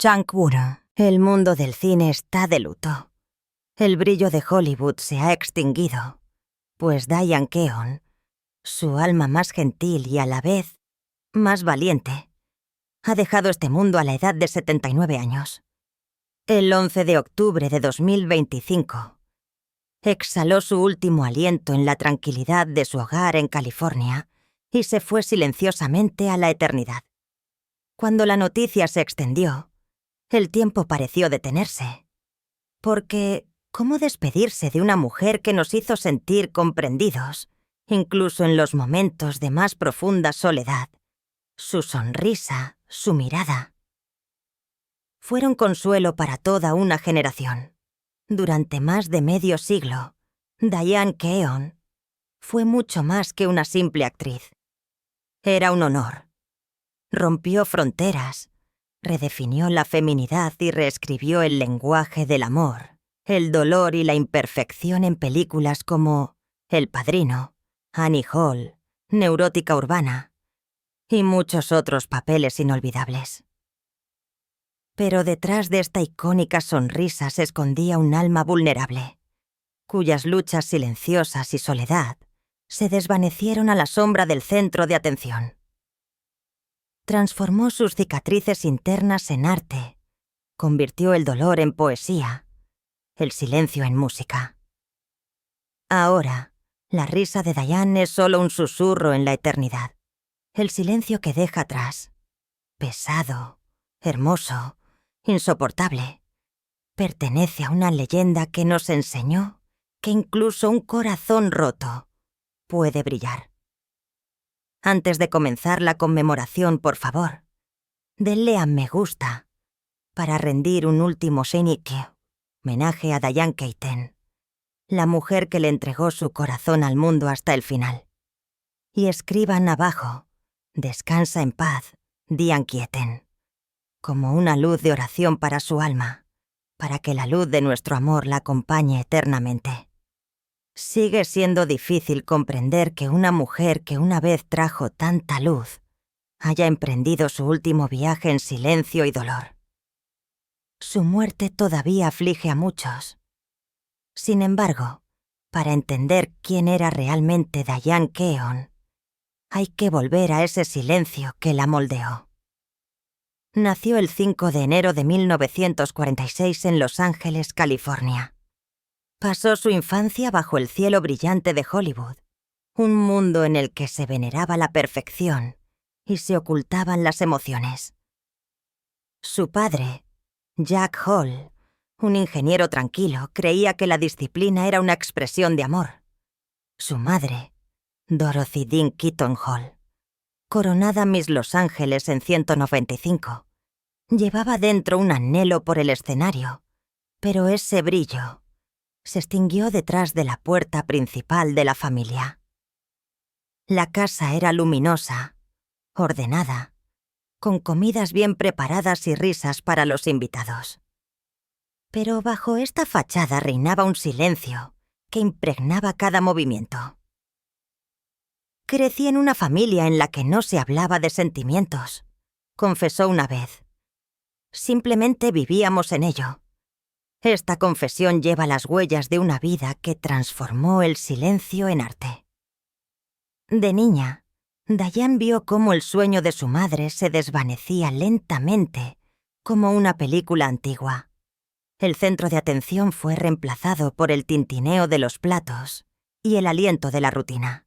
Chang-Woo, el mundo del cine está de luto. El brillo de Hollywood se ha extinguido, pues Diane Keown, su alma más gentil y a la vez más valiente, ha dejado este mundo a la edad de 79 años. El 11 de octubre de 2025, exhaló su último aliento en la tranquilidad de su hogar en California y se fue silenciosamente a la eternidad. Cuando la noticia se extendió, el tiempo pareció detenerse. Porque, ¿cómo despedirse de una mujer que nos hizo sentir comprendidos, incluso en los momentos de más profunda soledad? Su sonrisa, su mirada, fueron consuelo para toda una generación. Durante más de medio siglo, Diane Keown fue mucho más que una simple actriz. Era un honor. Rompió fronteras, redefinió la feminidad y reescribió el lenguaje del amor, el dolor y la imperfección en películas como El Padrino, Annie Hall, Neurótica Urbana y muchos otros papeles inolvidables. Pero detrás de esta icónica sonrisa se escondía un alma vulnerable, cuyas luchas silenciosas y soledad se desvanecieron a la sombra del centro de atención. Transformó sus cicatrices internas en arte, convirtió el dolor en poesía, el silencio en música. Ahora, la risa de Diane es solo un susurro en la eternidad, el silencio que deja atrás, pesado, hermoso, insoportable. Pertenece a una leyenda que nos enseñó que incluso un corazón roto puede brillar. Antes de comenzar la conmemoración, por favor, denle a me gusta para rendir un último homenaje a Diane Keaton, la mujer que le entregó su corazón al mundo hasta el final. Y escriban abajo, descansa en paz, Diane Keaton, como una luz de oración para su alma, para que la luz de nuestro amor la acompañe eternamente. Sigue siendo difícil comprender que una mujer que una vez trajo tanta luz haya emprendido su último viaje en silencio y dolor. Su muerte todavía aflige a muchos. Sin embargo, para entender quién era realmente Diane Keown, hay que volver a ese silencio que la moldeó. Nació el 5 de enero de 1946 en Los Ángeles, California. Pasó su infancia bajo el cielo brillante de Hollywood, un mundo en el que se veneraba la perfección y se ocultaban las emociones. Su padre, Jack Hall, un ingeniero tranquilo, creía que la disciplina era una expresión de amor. Su madre, Dorothy Dean Keaton Hall, coronada Miss Los Ángeles en 195, llevaba dentro un anhelo por el escenario, pero ese brillo se extinguió detrás de la puerta principal de la familia. La casa era luminosa, ordenada, con comidas bien preparadas y risas para los invitados. Pero bajo esta fachada reinaba un silencio que impregnaba cada movimiento. Crecí en una familia en la que no se hablaba de sentimientos, confesó una vez. Simplemente vivíamos en ello. Esta confesión lleva las huellas de una vida que transformó el silencio en arte. De niña, Diane vio cómo el sueño de su madre se desvanecía lentamente, como una película antigua. El centro de atención fue reemplazado por el tintineo de los platos y el aliento de la rutina.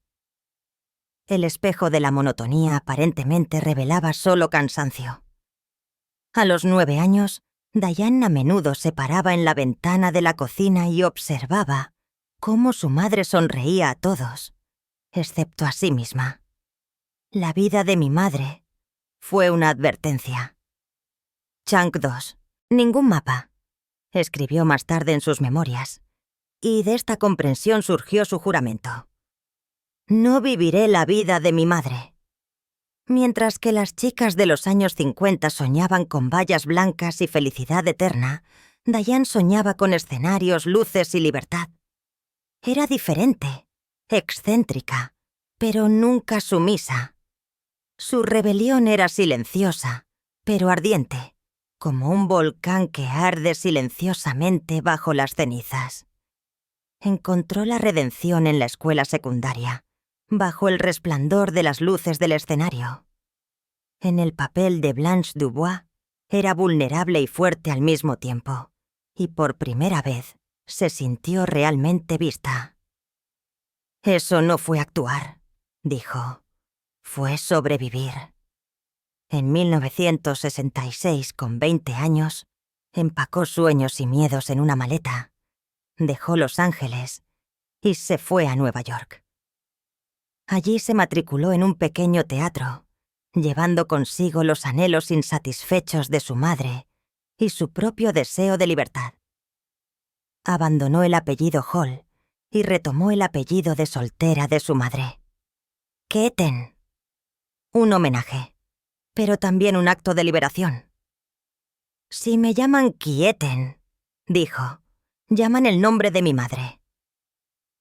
El espejo de la monotonía aparentemente revelaba solo cansancio. A los 9 años, Diane a menudo se paraba en la ventana de la cocina y observaba cómo su madre sonreía a todos, excepto a sí misma. La vida de mi madre fue una advertencia. Chang 2. Ningún mapa, escribió más tarde en sus memorias, y de esta comprensión surgió su juramento. No viviré la vida de mi madre. Mientras que las chicas de los años 50 soñaban con vallas blancas y felicidad eterna, Diane soñaba con escenarios, luces y libertad. Era diferente, excéntrica, pero nunca sumisa. Su rebelión era silenciosa, pero ardiente, como un volcán que arde silenciosamente bajo las cenizas. Encontró la redención en la escuela secundaria, bajo el resplandor de las luces del escenario. En el papel de Blanche Dubois, era vulnerable y fuerte al mismo tiempo, y por primera vez se sintió realmente vista. «Eso no fue actuar», dijo. «Fue sobrevivir». En 1966, con 20 años, empacó sueños y miedos en una maleta, dejó Los Ángeles y se fue a Nueva York. Allí se matriculó en un pequeño teatro, llevando consigo los anhelos insatisfechos de su madre y su propio deseo de libertad. Abandonó el apellido Hall y retomó el apellido de soltera de su madre. Keaton. Un homenaje, pero también un acto de liberación. «Si me llaman Keaton», dijo, «llaman el nombre de mi madre».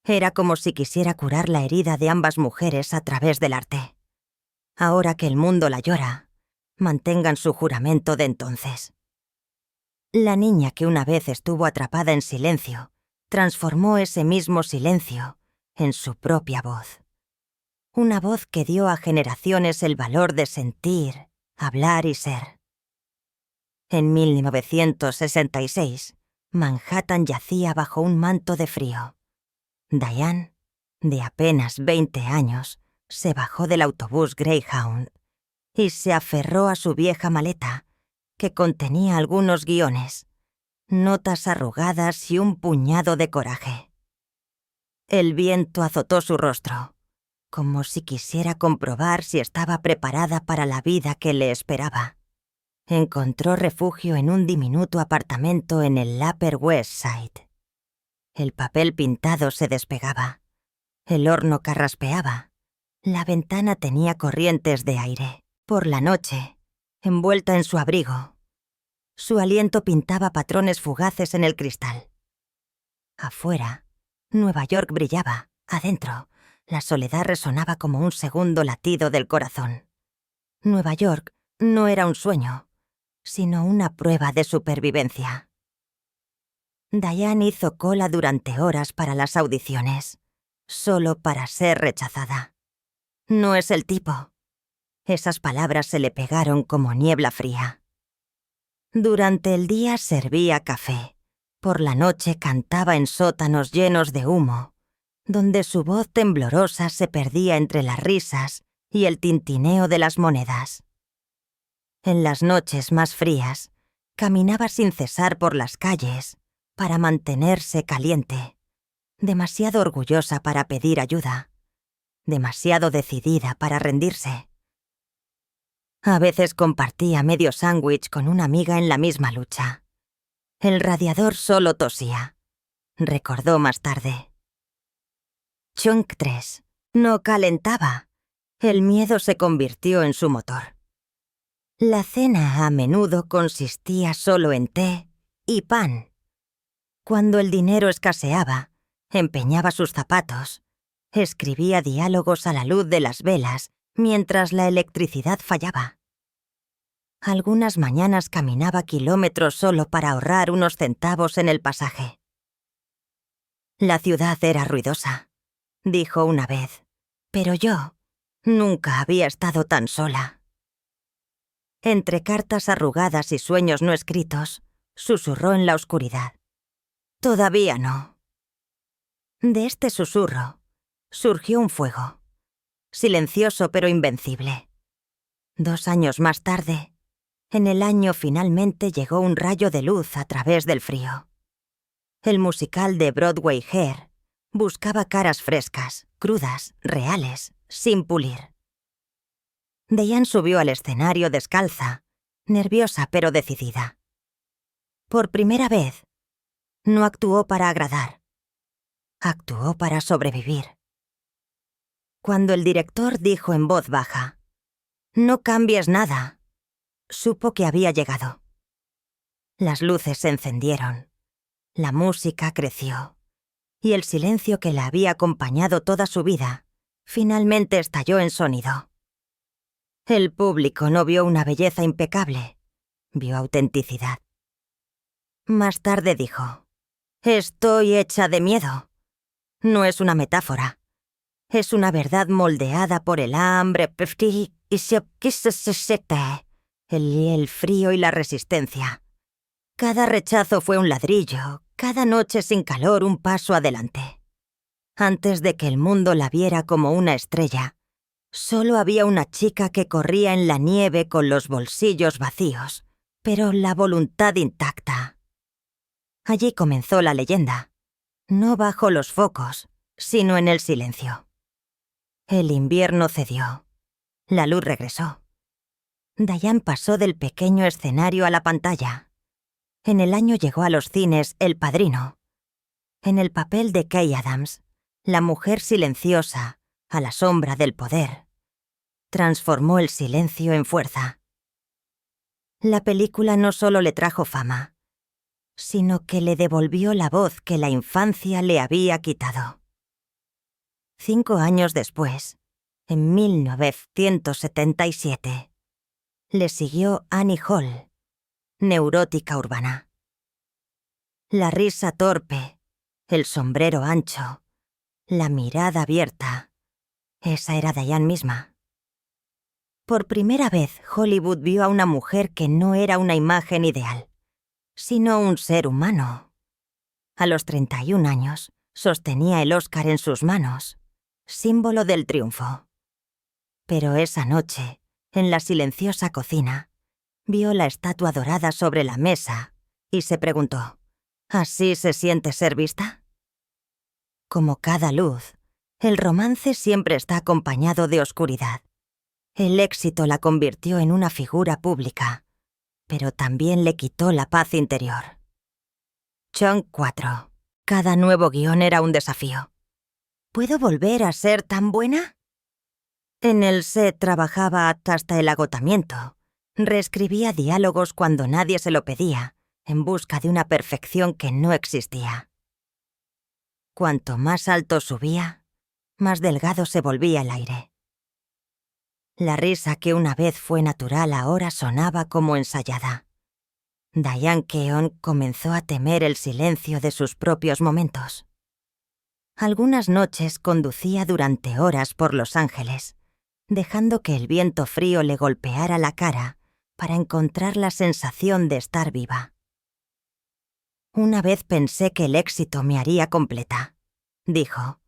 Era como si quisiera curar la herida de ambas mujeres a través del arte. Ahora que el mundo la llora, mantengan su juramento de entonces. La niña que una vez estuvo atrapada en silencio, transformó ese mismo silencio en su propia voz. Una voz que dio a generaciones el valor de sentir, hablar y ser. En 1966, Manhattan yacía bajo un manto de frío. Diane, de apenas 20 años, se bajó del autobús Greyhound y se aferró a su vieja maleta, que contenía algunos guiones, notas arrugadas y un puñado de coraje. El viento azotó su rostro, como si quisiera comprobar si estaba preparada para la vida que le esperaba. Encontró refugio en un diminuto apartamento en el Upper West Side. El papel pintado se despegaba. El horno carraspeaba. La ventana tenía corrientes de aire. Por la noche, envuelta en su abrigo, su aliento pintaba patrones fugaces en el cristal. Afuera, Nueva York brillaba. Adentro, la soledad resonaba como un segundo latido del corazón. Nueva York no era un sueño, sino una prueba de supervivencia. Diane hizo cola durante horas para las audiciones, solo para ser rechazada. «No es el tipo». Esas palabras se le pegaron como niebla fría. Durante el día servía café. Por la noche cantaba en sótanos llenos de humo, donde su voz temblorosa se perdía entre las risas y el tintineo de las monedas. En las noches más frías, caminaba sin cesar por las calles para mantenerse caliente, demasiado orgullosa para pedir ayuda, demasiado decidida para rendirse. A veces compartía medio sándwich con una amiga en la misma lucha. El radiador solo tosía, recordó más tarde. Chunk 3 no calentaba. El miedo se convirtió en su motor. La cena a menudo consistía solo en té y pan. Cuando el dinero escaseaba, empeñaba sus zapatos, escribía diálogos a la luz de las velas mientras la electricidad fallaba. Algunas mañanas caminaba kilómetros solo para ahorrar unos centavos en el pasaje. «La ciudad era ruidosa», dijo una vez, «pero yo nunca había estado tan sola». Entre cartas arrugadas y sueños no escritos, susurró en la oscuridad. «Todavía no». De este susurro surgió un fuego, silencioso pero invencible. 2 años más tarde, en el año finalmente llegó un rayo de luz a través del frío. El musical de Broadway Hair buscaba caras frescas, crudas, reales, sin pulir. Diane subió al escenario descalza, nerviosa pero decidida. Por primera vez, no actuó para agradar. Actuó para sobrevivir. Cuando el director dijo en voz baja, «No cambies nada», supo que había llegado. Las luces se encendieron, la música creció, y el silencio que la había acompañado toda su vida finalmente estalló en sonido. El público no vio una belleza impecable, vio autenticidad. Más tarde dijo: «Estoy hecha de miedo». No es una metáfora. Es una verdad moldeada por el hambre, el frío y la resistencia. Cada rechazo fue un ladrillo, cada noche sin calor un paso adelante. Antes de que el mundo la viera como una estrella, solo había una chica que corría en la nieve con los bolsillos vacíos, pero la voluntad intacta. Allí comenzó la leyenda, no bajo los focos, sino en el silencio. El invierno cedió. La luz regresó. Diane pasó del pequeño escenario a la pantalla. En el año llegó a los cines El Padrino. En el papel de Kay Adams, la mujer silenciosa, a la sombra del poder, transformó el silencio en fuerza. La película no solo le trajo fama, sino que le devolvió la voz que la infancia le había quitado. 5 años después, en 1977, le siguió Annie Hall, neurótica urbana. La risa torpe, el sombrero ancho, la mirada abierta, esa era Diane misma. Por primera vez, Hollywood vio a una mujer que no era una imagen ideal, sino un ser humano. A los 31 años, sostenía el Oscar en sus manos, símbolo del triunfo. Pero esa noche, en la silenciosa cocina, vio la estatua dorada sobre la mesa y se preguntó: ¿así se siente ser vista? Como cada luz, el romance siempre está acompañado de oscuridad. El éxito la convirtió en una figura pública, pero también le quitó la paz interior. Chunk 4. Cada nuevo guión era un desafío. ¿Puedo volver a ser tan buena? En el set trabajaba hasta el agotamiento. Reescribía diálogos cuando nadie se lo pedía, en busca de una perfección que no existía. Cuanto más alto subía, más delgado se volvía el aire. La risa que una vez fue natural ahora sonaba como ensayada. Diane Keown comenzó a temer el silencio de sus propios momentos. Algunas noches conducía durante horas por Los Ángeles, dejando que el viento frío le golpeara la cara para encontrar la sensación de estar viva. Una vez pensé que el éxito me haría completa, dijo,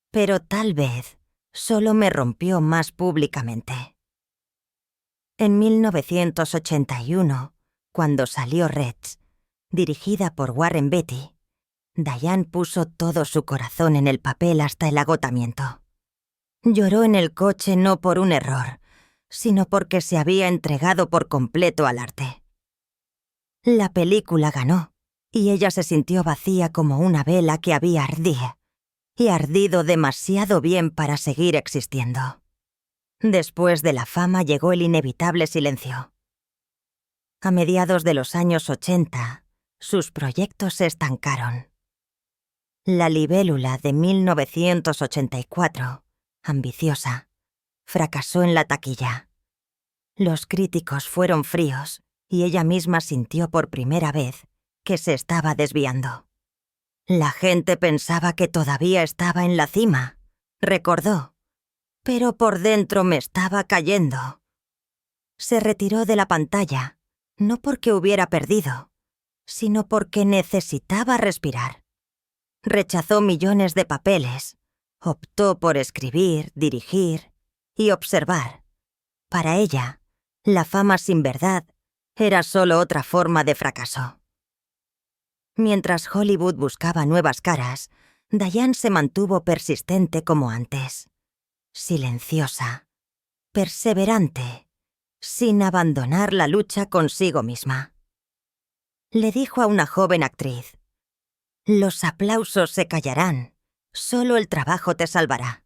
pero tal vez solo me rompió más públicamente. En 1981, cuando salió Reds, dirigida por Warren Beatty, Diane puso todo su corazón en el papel hasta el agotamiento. Lloró en el coche no por un error, sino porque se había entregado por completo al arte. La película ganó, y ella se sintió vacía como una vela que había ardido demasiado bien para seguir existiendo. Después de la fama llegó el inevitable silencio. A mediados de los años 80, sus proyectos se estancaron. La libélula de 1984, ambiciosa, fracasó en la taquilla. Los críticos fueron fríos y ella misma sintió por primera vez que se estaba desviando. La gente pensaba que todavía estaba en la cima, recordó, pero por dentro me estaba cayendo. Se retiró de la pantalla, no porque hubiera perdido, sino porque necesitaba respirar. Rechazó millones de papeles, optó por escribir, dirigir y observar. Para ella, la fama sin verdad era solo otra forma de fracaso. Mientras Hollywood buscaba nuevas caras, Diane se mantuvo persistente como antes. Silenciosa, perseverante, sin abandonar la lucha consigo misma. Le dijo a una joven actriz: «Los aplausos se callarán, solo el trabajo te salvará».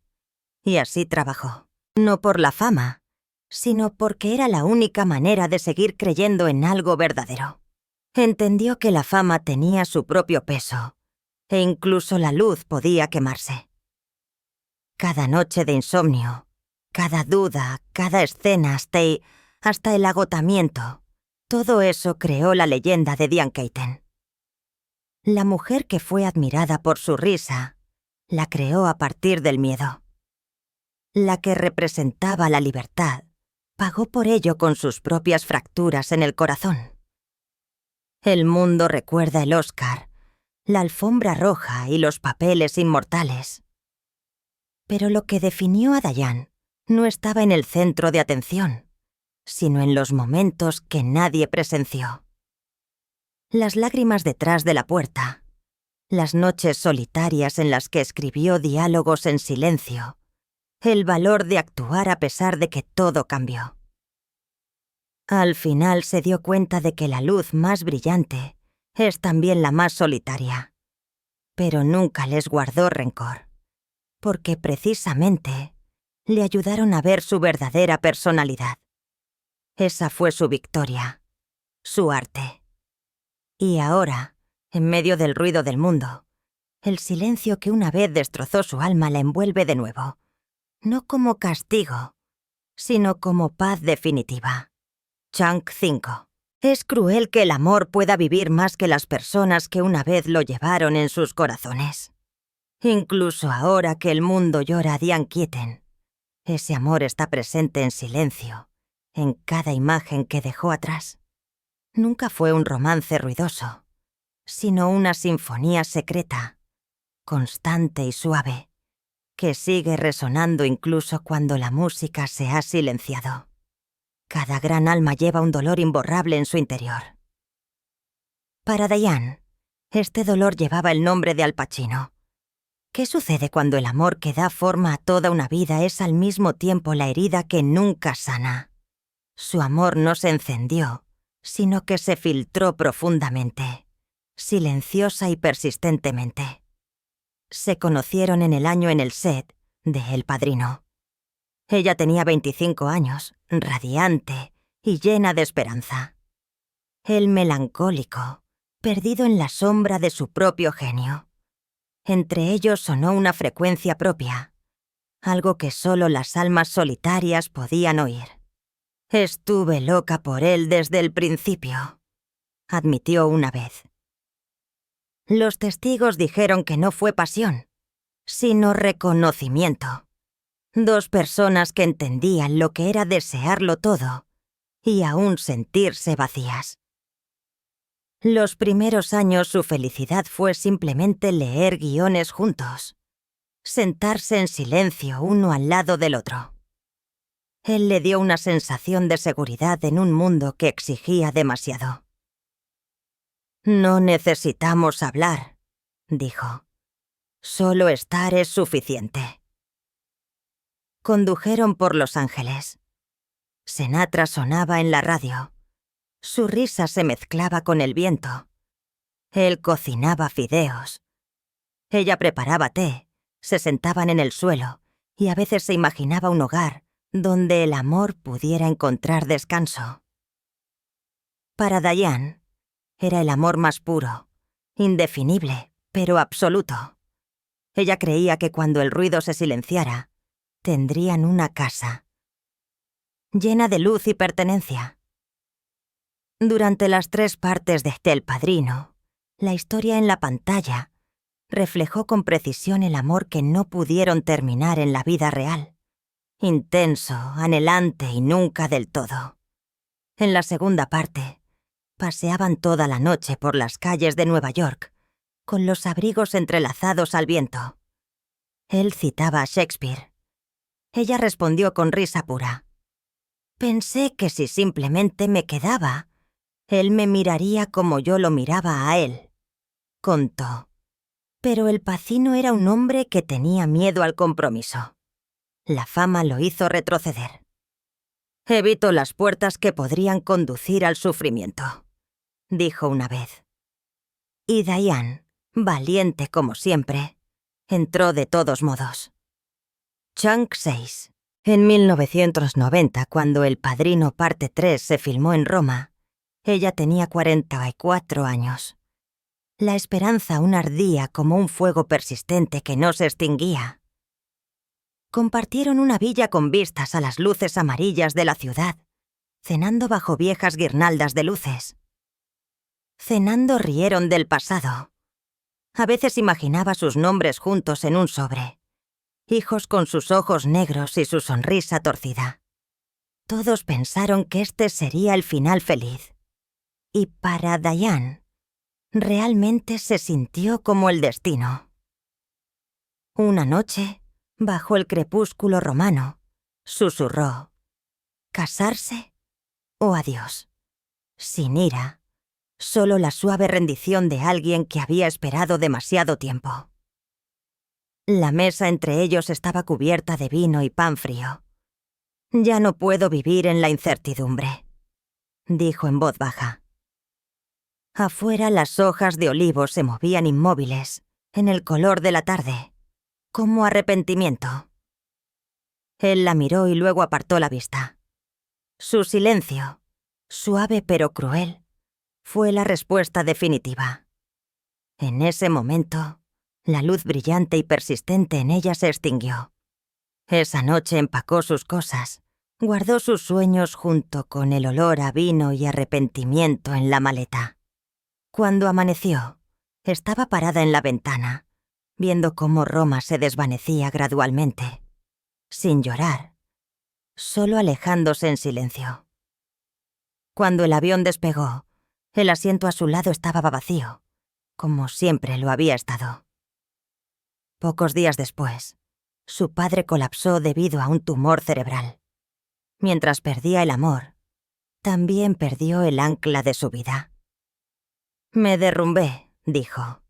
Y así trabajó, no por la fama, sino porque era la única manera de seguir creyendo en algo verdadero. Entendió que la fama tenía su propio peso, e incluso la luz podía quemarse. Cada noche de insomnio, cada duda, cada escena hasta el agotamiento, Todo eso creó la leyenda de Diane Keaton. La mujer que fue admirada por su risa, la creó a partir del miedo. La que representaba la libertad, pagó por ello con sus propias fracturas en el corazón. El mundo recuerda el Oscar, la alfombra roja y los papeles inmortales. Pero lo que definió a Diane no estaba en el centro de atención, sino en los momentos que nadie presenció. Las lágrimas detrás de la puerta, las noches solitarias en las que escribió diálogos en silencio, el valor de actuar a pesar de que todo cambió. Al final se dio cuenta de que la luz más brillante es también la más solitaria, pero nunca les guardó rencor, porque precisamente le ayudaron a ver su verdadera personalidad. Esa fue su victoria, su arte. Y ahora, en medio del ruido del mundo, el silencio que una vez destrozó su alma la envuelve de nuevo, no como castigo, sino como paz definitiva. Chunk 5. Es cruel que el amor pueda vivir más que las personas que una vez lo llevaron en sus corazones. Incluso ahora que el mundo llora a Diane Keaton, ese amor está presente en silencio, en cada imagen que dejó atrás. Nunca fue un romance ruidoso, sino una sinfonía secreta, constante y suave, que sigue resonando incluso cuando la música se ha silenciado. Cada gran alma lleva un dolor imborrable en su interior. Para Diane, este dolor llevaba el nombre de Al Pacino. ¿Qué sucede cuando el amor que da forma a toda una vida es al mismo tiempo la herida que nunca sana? Su amor no se encendió, sino que se filtró profundamente, silenciosa y persistentemente. Se conocieron en el año en el set de El Padrino. Ella tenía 25 años, radiante y llena de esperanza. Él melancólico, perdido en la sombra de su propio genio. Entre ellos sonó una frecuencia propia, algo que solo las almas solitarias podían oír. «Estuve loca por él desde el principio», admitió una vez. Los testigos dijeron que no fue pasión, sino reconocimiento. Dos personas que entendían lo que era desearlo todo y aún sentirse vacías. Los primeros años su felicidad fue simplemente leer guiones juntos, sentarse en silencio uno al lado del otro. Él le dio una sensación de seguridad en un mundo que exigía demasiado. «No necesitamos hablar», dijo. «Solo estar es suficiente». Condujeron por Los Ángeles. Sinatra sonaba en la radio. Su risa se mezclaba con el viento. Él cocinaba fideos. Ella preparaba té, se sentaban en el suelo y a veces se imaginaba un hogar donde el amor pudiera encontrar descanso. Para Diane, era el amor más puro, indefinible, pero absoluto. Ella creía que cuando el ruido se silenciara, tendrían una casa, llena de luz y pertenencia. Durante las 3 partes de El Padrino, la historia en la pantalla reflejó con precisión el amor que no pudieron terminar en la vida real. Intenso, anhelante y nunca del todo. En la segunda parte, paseaban toda la noche por las calles de Nueva York, con los abrigos entrelazados al viento. Él citaba a Shakespeare. Ella respondió con risa pura. «Pensé que si simplemente me quedaba, él me miraría como yo lo miraba a él», contó. Pero el Pacino era un hombre que tenía miedo al compromiso. La fama lo hizo retroceder. «Evito las puertas que podrían conducir al sufrimiento», dijo una vez. Y Diane, valiente como siempre, entró de todos modos. Chunk 6. En 1990, cuando El Padrino Parte 3 se filmó en Roma, ella tenía 44 años. La esperanza aún ardía como un fuego persistente que no se extinguía. Compartieron una villa con vistas a las luces amarillas de la ciudad, cenando bajo viejas guirnaldas de luces. Cenando rieron del pasado. A veces imaginaba sus nombres juntos en un sobre. Hijos con sus ojos negros y su sonrisa torcida. Todos pensaron que este sería el final feliz. Y para Diane, realmente se sintió como el destino. Una noche, bajo el crepúsculo romano, susurró: ¿casarse o adiós? Sin ira, solo la suave rendición de alguien que había esperado demasiado tiempo. La mesa entre ellos estaba cubierta de vino y pan frío. «Ya no puedo vivir en la incertidumbre», dijo en voz baja. Afuera las hojas de olivo se movían inmóviles, en el color de la tarde, como arrepentimiento. Él la miró y luego apartó la vista. Su silencio, suave pero cruel, fue la respuesta definitiva. En ese momento, la luz brillante y persistente en ella se extinguió. Esa noche empacó sus cosas, guardó sus sueños junto con el olor a vino y arrepentimiento en la maleta. Cuando amaneció, estaba parada en la ventana, viendo cómo Roma se desvanecía gradualmente, sin llorar, solo alejándose en silencio. Cuando el avión despegó, el asiento a su lado estaba vacío, como siempre lo había estado. Pocos días después, su padre colapsó debido a un tumor cerebral. Mientras perdía el amor, también perdió el ancla de su vida. «Me derrumbé», dijo,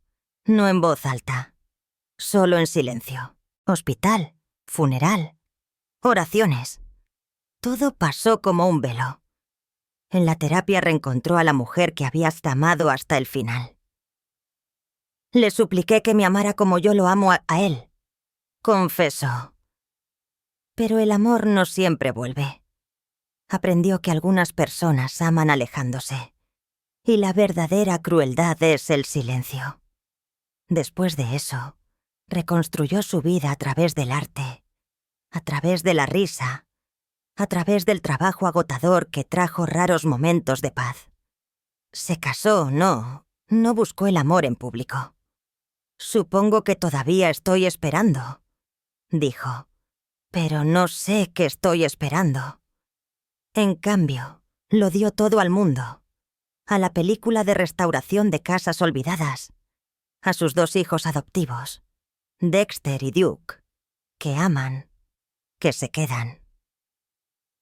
no en voz alta, solo en silencio. Hospital, funeral, oraciones. Todo pasó como un velo. En la terapia reencontró a la mujer que había amado hasta el final. «Le supliqué que me amara como yo lo amo a él», confesó. Pero el amor no siempre vuelve. Aprendió que algunas personas aman alejándose, y la verdadera crueldad es el silencio. Después de eso, reconstruyó su vida a través del arte, a través de la risa, a través del trabajo agotador que trajo raros momentos de paz. Se casó, no buscó el amor en público. «Supongo que todavía estoy esperando», dijo, «pero no sé qué estoy esperando». En cambio, lo dio todo al mundo, a la película de restauración de casas olvidadas, a sus 2 hijos adoptivos, Dexter y Duke, que aman, que se quedan.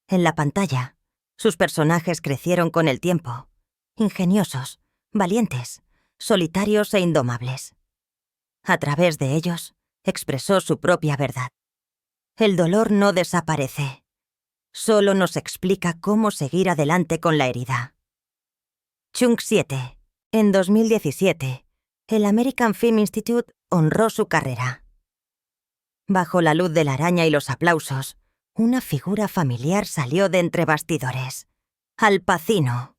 En la pantalla, sus personajes crecieron con el tiempo, ingeniosos, valientes, solitarios e indomables. A través de ellos, expresó su propia verdad. El dolor no desaparece. Solo nos explica cómo seguir adelante con la herida. Chung 7. En 2017, el American Film Institute honró su carrera. Bajo la luz de la araña y los aplausos, una figura familiar salió de entre bastidores. Al Pacino.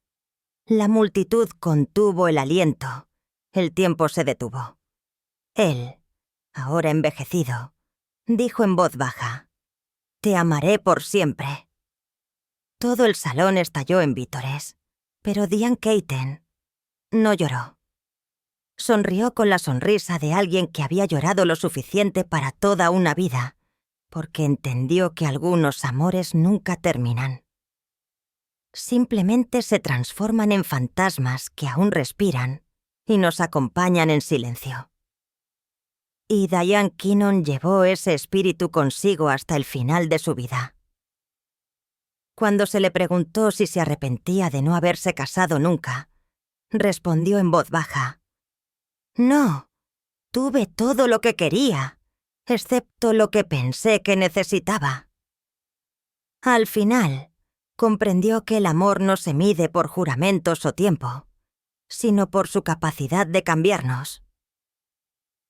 La multitud contuvo el aliento. El tiempo se detuvo. Él, ahora envejecido, dijo en voz baja: «Te amaré por siempre». Todo el salón estalló en vítores, pero Diane Keaton no lloró. Sonrió con la sonrisa de alguien que había llorado lo suficiente para toda una vida, porque entendió que algunos amores nunca terminan. Simplemente se transforman en fantasmas que aún respiran y nos acompañan en silencio. Y Diane Keaton llevó ese espíritu consigo hasta el final de su vida. Cuando se le preguntó si se arrepentía de no haberse casado nunca, respondió en voz baja: «No, tuve todo lo que quería, excepto lo que pensé que necesitaba». Al final, comprendió que el amor no se mide por juramentos o tiempo, sino por su capacidad de cambiarnos.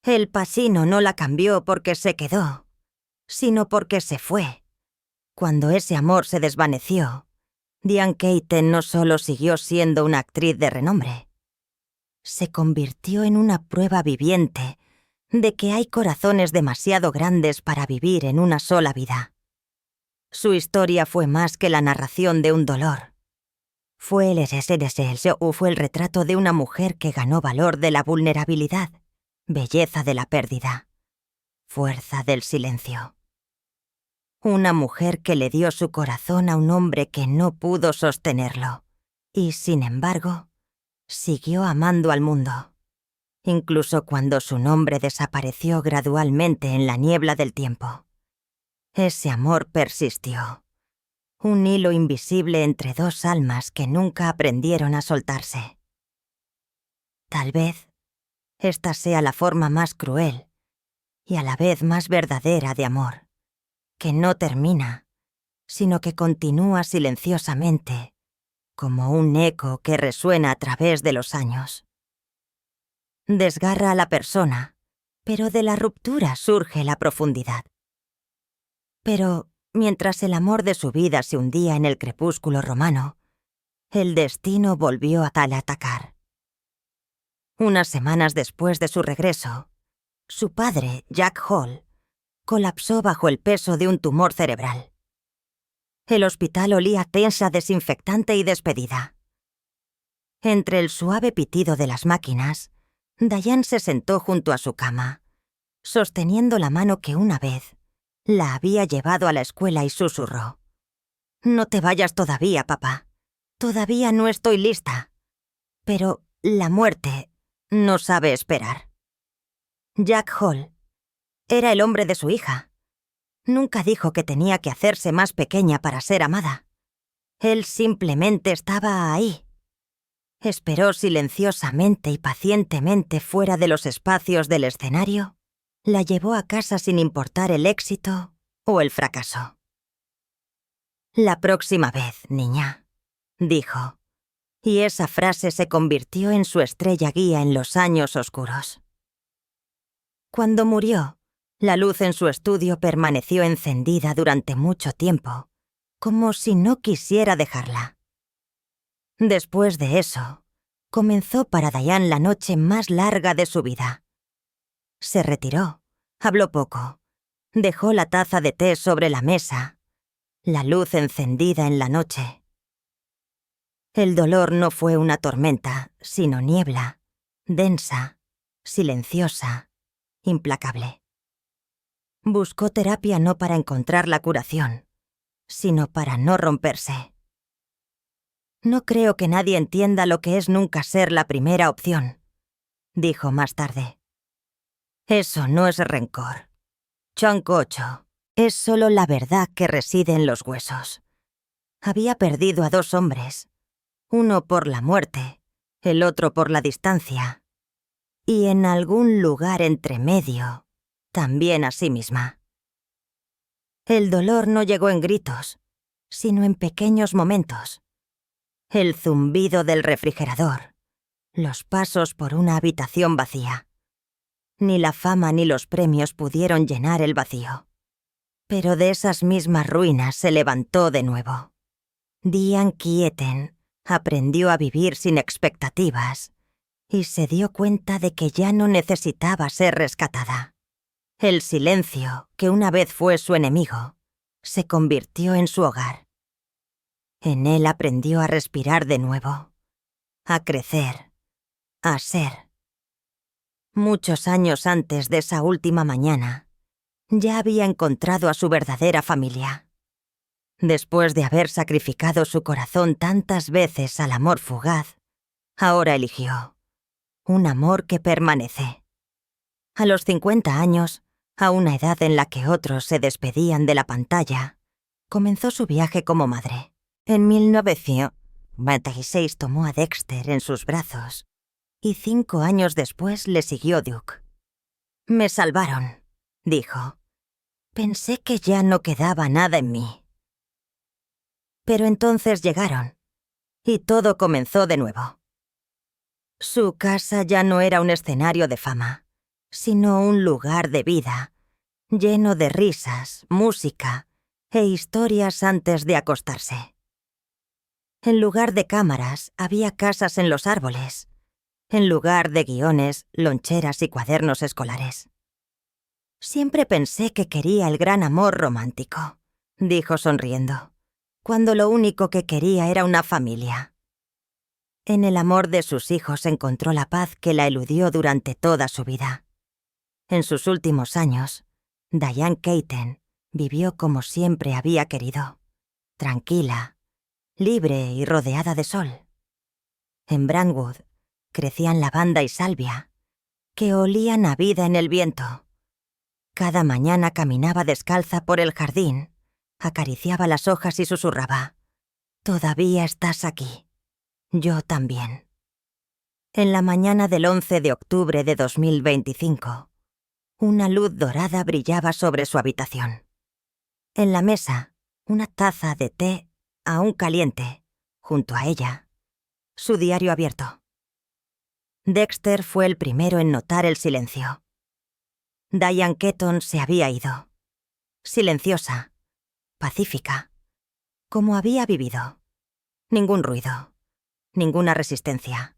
El Pacino no la cambió porque se quedó, sino porque se fue. Cuando ese amor se desvaneció, Diane Keaton no solo siguió siendo una actriz de renombre, se convirtió en una prueba viviente de que hay corazones demasiado grandes para vivir en una sola vida. Su historia fue más que la narración de un dolor. Fue el retrato de una mujer que ganó valor de la vulnerabilidad, belleza de la pérdida, fuerza del silencio. Una mujer que le dio su corazón a un hombre que no pudo sostenerlo, y sin embargo, siguió amando al mundo, incluso cuando su nombre desapareció gradualmente en la niebla del tiempo. Ese amor persistió, un hilo invisible entre dos almas que nunca aprendieron a soltarse. Tal vez esta sea la forma más cruel y a la vez más verdadera de amor, que no termina, sino que continúa silenciosamente, como un eco que resuena a través de los años. Desgarra a la persona, pero de la ruptura surge la profundidad. Pero mientras el amor de su vida se hundía en el crepúsculo romano, el destino volvió a atacar. Unas semanas después de su regreso, su padre, Jack Hall, colapsó bajo el peso de un tumor cerebral. El hospital olía a tensa desinfectante y despedida. Entre el suave pitido de las máquinas, Diane se sentó junto a su cama, sosteniendo la mano que una vez la había llevado a la escuela y susurró: «No te vayas todavía, papá. Todavía no estoy lista. Pero la muerte no sabe esperar». Jack Hall era el hombre de su hija. Nunca dijo que tenía que hacerse más pequeña para ser amada. Él simplemente estaba ahí. Esperó silenciosamente y pacientemente fuera de los espacios del escenario. La llevó a casa sin importar el éxito o el fracaso. «La próxima vez, niña», dijo, y esa frase se convirtió en su estrella guía en los años oscuros. Cuando murió, la luz en su estudio permaneció encendida durante mucho tiempo, como si no quisiera dejarla. Después de eso, comenzó para Diane la noche más larga de su vida. Se retiró, habló poco, dejó la taza de té sobre la mesa, la luz encendida en la noche. El dolor no fue una tormenta, sino niebla, densa, silenciosa, implacable. Buscó terapia no para encontrar la curación, sino para no romperse. «No creo que nadie entienda lo que es nunca ser la primera opción», dijo más tarde. «Eso no es rencor. Chancocho, es solo la verdad que reside en los huesos. Había perdido a dos hombres, uno por la muerte, el otro por la distancia, y en algún lugar entre medio, también a sí misma. El dolor no llegó en gritos, sino en pequeños momentos. El zumbido del refrigerador, los pasos por una habitación vacía. Ni la fama ni los premios pudieron llenar el vacío. Pero de esas mismas ruinas se levantó de nuevo. Diane Keaton aprendió a vivir sin expectativas y se dio cuenta de que ya no necesitaba ser rescatada. El silencio, que una vez fue su enemigo, se convirtió en su hogar. En él aprendió a respirar de nuevo, a crecer, a ser. Muchos años antes de esa última mañana, ya había encontrado a su verdadera familia. Después de haber sacrificado su corazón tantas veces al amor fugaz, ahora eligió un amor que permanece. A los 50 años, a una edad en la que otros se despedían de la pantalla, comenzó su viaje como madre. En 1926 tomó a Dexter en sus brazos y 5 años después le siguió Duke. «Me salvaron», dijo. «Pensé que ya no quedaba nada en mí». Pero entonces llegaron, y todo comenzó de nuevo. Su casa ya no era un escenario de fama, sino un lugar de vida, lleno de risas, música e historias antes de acostarse. En lugar de cámaras, había casas en los árboles. En lugar de guiones, loncheras y cuadernos escolares. «Siempre pensé que quería el gran amor romántico», dijo sonriendo, «cuando lo único que quería era una familia». En el amor de sus hijos encontró la paz que la eludió durante toda su vida. En sus últimos años, Diane Keaton vivió como siempre había querido, tranquila, libre y rodeada de sol. En Brantwood crecían lavanda y salvia, que olían a vida en el viento. Cada mañana caminaba descalza por el jardín, acariciaba las hojas y susurraba: «Todavía estás aquí. Yo también». En la mañana del 11 de octubre de 2025, una luz dorada brillaba sobre su habitación. En la mesa, una taza de té aún caliente, junto a ella, su diario abierto. Dexter fue el primero en notar el silencio. Diane Keaton se había ido. Silenciosa, pacífica, como había vivido. Ningún ruido, ninguna resistencia.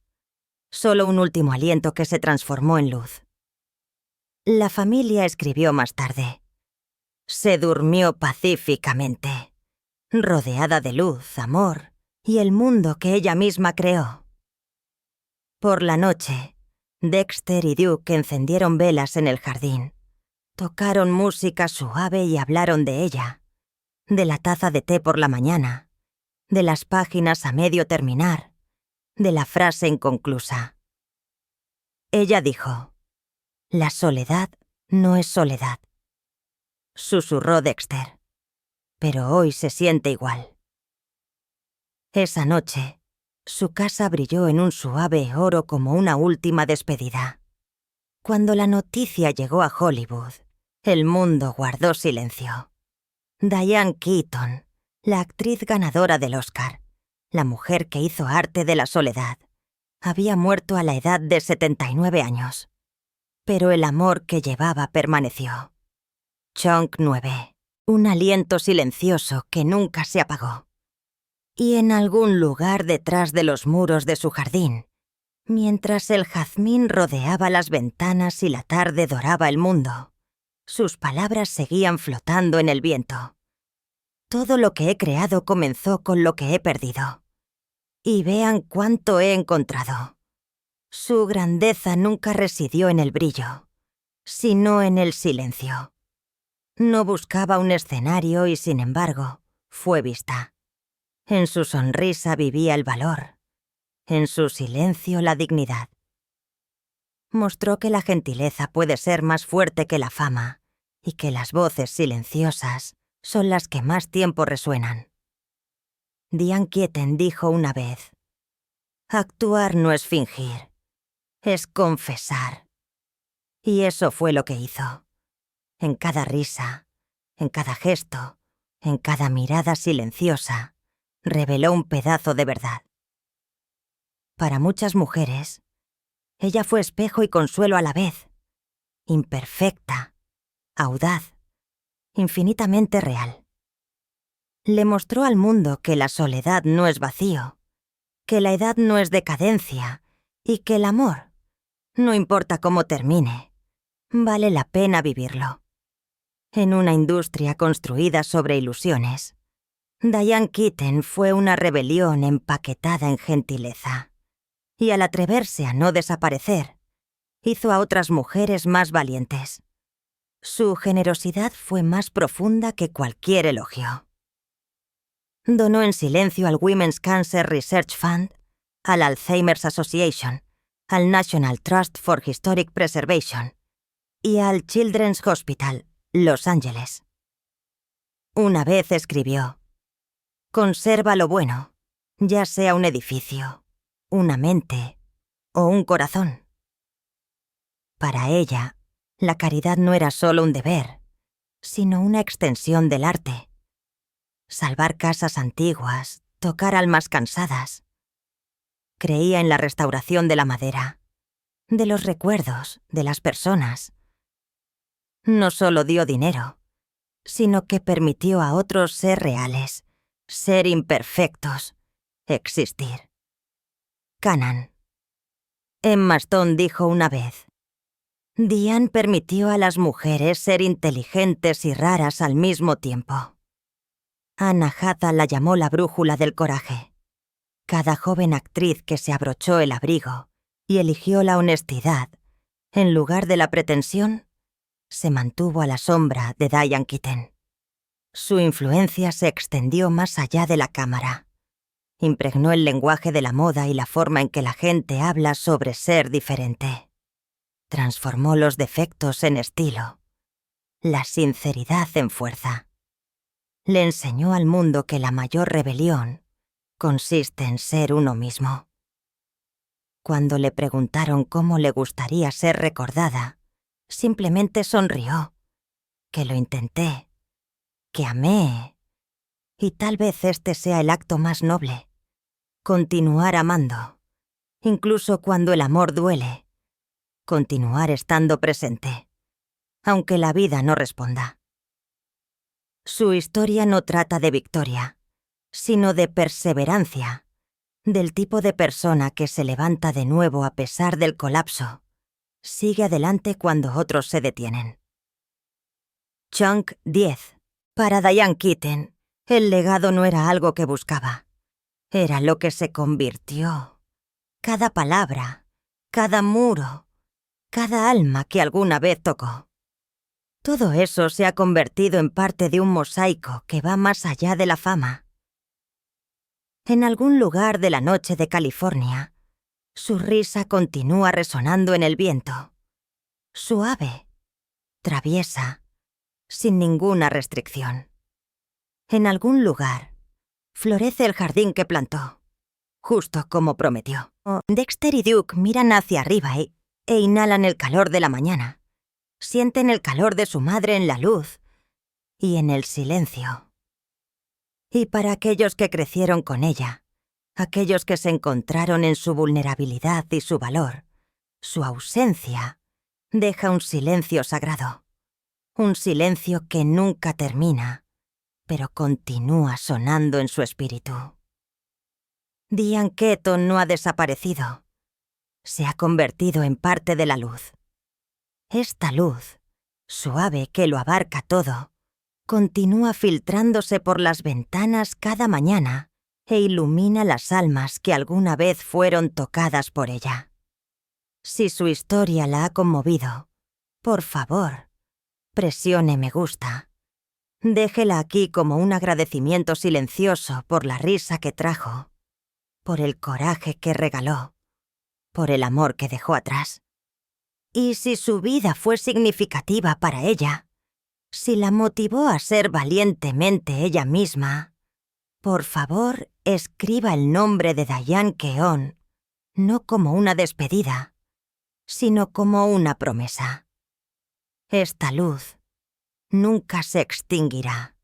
Solo un último aliento que se transformó en luz. La familia escribió más tarde: «Se durmió pacíficamente, rodeada de luz, amor y el mundo que ella misma creó». Por la noche, Dexter y Duke encendieron velas en el jardín. Tocaron música suave y hablaron de ella, de la taza de té por la mañana, de las páginas a medio terminar, de la frase inconclusa. Ella dijo: «La soledad no es soledad», susurró Dexter, «pero hoy se siente igual». Esa noche, su casa brilló en un suave oro como una última despedida. Cuando la noticia llegó a Hollywood, el mundo guardó silencio. Diane Keaton, la actriz ganadora del Oscar, la mujer que hizo arte de la soledad, había muerto a la edad de 79 años. Pero el amor que llevaba permaneció. Chunk 9, un aliento silencioso que nunca se apagó. Y en algún lugar detrás de los muros de su jardín, mientras el jazmín rodeaba las ventanas y la tarde doraba el mundo, sus palabras seguían flotando en el viento. Todo lo que he creado comenzó con lo que he perdido. Y vean cuánto he encontrado. Su grandeza nunca residió en el brillo, sino en el silencio. No buscaba un escenario y, sin embargo, fue vista. En su sonrisa vivía el valor, en su silencio la dignidad. Mostró que la gentileza puede ser más fuerte que la fama y que las voces silenciosas son las que más tiempo resuenan. Diane Keaton dijo una vez: «Actuar no es fingir, es confesar». Y eso fue lo que hizo. En cada risa, en cada gesto, en cada mirada silenciosa, reveló un pedazo de verdad. Para muchas mujeres, ella fue espejo y consuelo a la vez, imperfecta, audaz, infinitamente real. Le mostró al mundo que la soledad no es vacío, que la edad no es decadencia y que el amor, no importa cómo termine, vale la pena vivirlo. En una industria construida sobre ilusiones, Diane Keaton fue una rebelión empaquetada en gentileza. Y al atreverse a no desaparecer, hizo a otras mujeres más valientes. Su generosidad fue más profunda que cualquier elogio. Donó en silencio al Women's Cancer Research Fund, al Alzheimer's Association, al National Trust for Historic Preservation y al Children's Hospital, Los Ángeles. Una vez escribió: «Conserva lo bueno, ya sea un edificio, una mente o un corazón». Para ella, la caridad no era solo un deber, sino una extensión del arte. Salvar casas antiguas, tocar almas cansadas. Creía en la restauración de la madera, de los recuerdos, de las personas. No solo dio dinero, sino que permitió a otros ser reales, ser imperfectos, existir. Canaan. Emma Stone dijo una vez: «Diane permitió a las mujeres ser inteligentes y raras al mismo tiempo». Anna Hathaway la llamó la brújula del coraje. Cada joven actriz que se abrochó el abrigo y eligió la honestidad, en lugar de la pretensión, se mantuvo a la sombra de Diane Keaton. Su influencia se extendió más allá de la cámara. Impregnó el lenguaje de la moda y la forma en que la gente habla sobre ser diferente. Transformó los defectos en estilo, la sinceridad en fuerza. Le enseñó al mundo que la mayor rebelión consiste en ser uno mismo. Cuando le preguntaron cómo le gustaría ser recordada, simplemente sonrió, que lo intenté, que amé, y tal vez este sea el acto más noble, continuar amando, incluso cuando el amor duele, continuar estando presente, aunque la vida no responda. Su historia no trata de victoria, sino de perseverancia, del tipo de persona que se levanta de nuevo a pesar del colapso, sigue adelante cuando otros se detienen. Chunk 10. Para Diane Keaton, el legado no era algo que buscaba, era lo que se convirtió. Cada palabra, cada muro, cada alma que alguna vez tocó. Todo eso se ha convertido en parte de un mosaico que va más allá de la fama. En algún lugar de la noche de California, su risa continúa resonando en el viento. Suave, traviesa, sin ninguna restricción. En algún lugar, florece el jardín que plantó, justo como prometió. Dexter y Duke miran hacia arriba e inhalan el calor de la mañana. Sienten el calor de su madre en la luz y en el silencio. Y para aquellos que crecieron con ella, aquellos que se encontraron en su vulnerabilidad y su valor, su ausencia deja un silencio sagrado, un silencio que nunca termina, pero continúa sonando en su espíritu. Diane Keaton no ha desaparecido, se ha convertido en parte de la luz. Esta luz, suave que lo abarca todo, continúa filtrándose por las ventanas cada mañana e ilumina las almas que alguna vez fueron tocadas por ella. Si su historia la ha conmovido, por favor, presione me gusta. Déjela aquí como un agradecimiento silencioso por la risa que trajo, por el coraje que regaló, por el amor que dejó atrás. Y si su vida fue significativa para ella, si la motivó a ser valientemente ella misma, por favor, escriba el nombre de Diane Keown, no como una despedida, sino como una promesa. Esta luz nunca se extinguirá.